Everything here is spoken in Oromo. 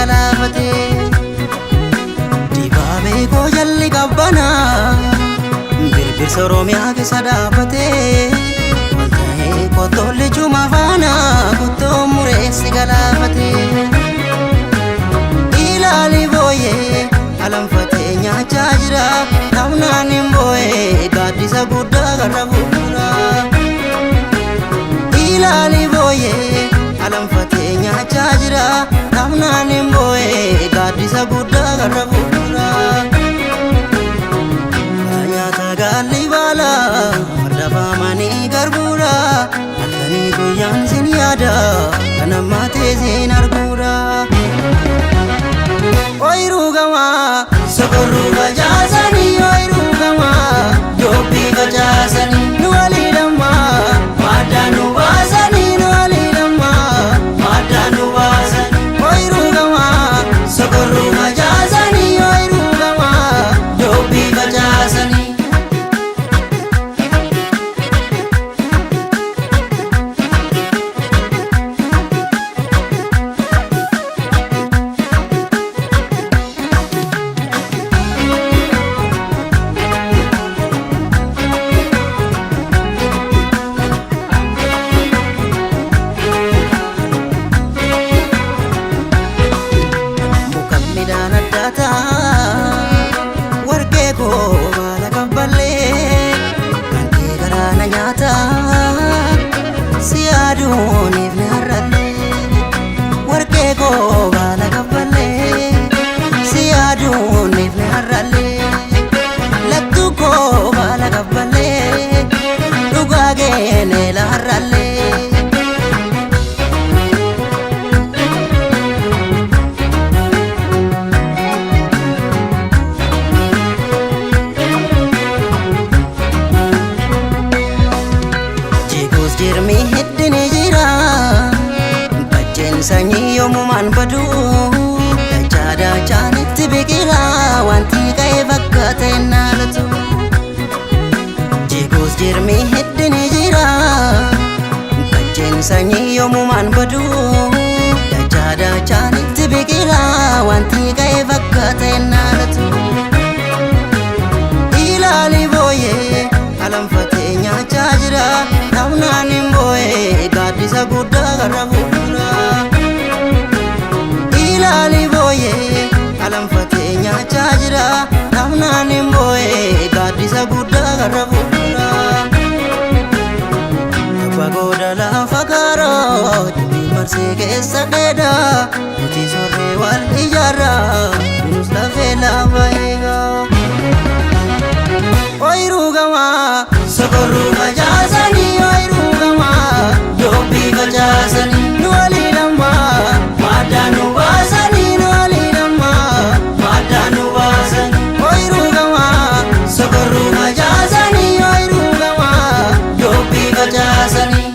galafate dibaabee koo jalli qabbana birbirsa Oromiyaa keessa dhaabate walta'ee qottolli cuma faana qottoo mureessi galafate ilaali booyee alanfatee nyaachaa jira namnaan hin boo'ee gaaddisa guddaa garra fuula ilaali booyee alanfatee nyaachaa jira namnaan hin boo'ee gaaddisa guddaa garra fuula nyaata gaalli baala lafaamanii garbuura halkanii guyyaan sin yaada kan ammaa teessiin arguudha ooyiruu gamaa sokorruu facaasanii ooyiruu gamaa jobbii facaasanii nu walii lammaa maaddaan nu baasanii nu walii lammaa maaddaan nu baasanii ooyiruu gamaa sokorruu facaasanii ooyiruu gamaa jobbii facaasanii warqee koo baala kabballee kankee garaana nyaata si yaaduuniif ni har'allee warqee koo baala kabballee si yaaduuniif ni har'allee lattuu koo baala kabballee dhugaa geenee la har'allee jirmi heddini jira bacceen sanyii yoomumaan badu dachaa dachaanitti biqila wanti qa'ee fakkaate naalatu jigos jirmi heddini jira bacceen sanyii yoomumaan badu dachaa dachaanitti biqila wanti qa'ee fakkaate naalatu ilaali booyee alanfatee nyaachaa jira namnaan hin boo'ee gaaddisa guddaa garra fuula ilaali booyee alanfatee nyaachaa jira namnaan hin boo'ee gaaddisa guddaa garra fuula abbaa gooda lafa gaaroo jibbii marsee keessa dheeda nuti sorree wal ijaarra nus lafee lafa eegaa ooyiruu gamaa sokorruu facaasanii ooyiruu gamaa jobbii facaasanii nu walii lammaa maaddaan nu baasanii nu walii lammaa maaddaan nu baasanii ooyiruu gamaa sokorruu facaasanii ooyiruu gamaa jobbii facaasanii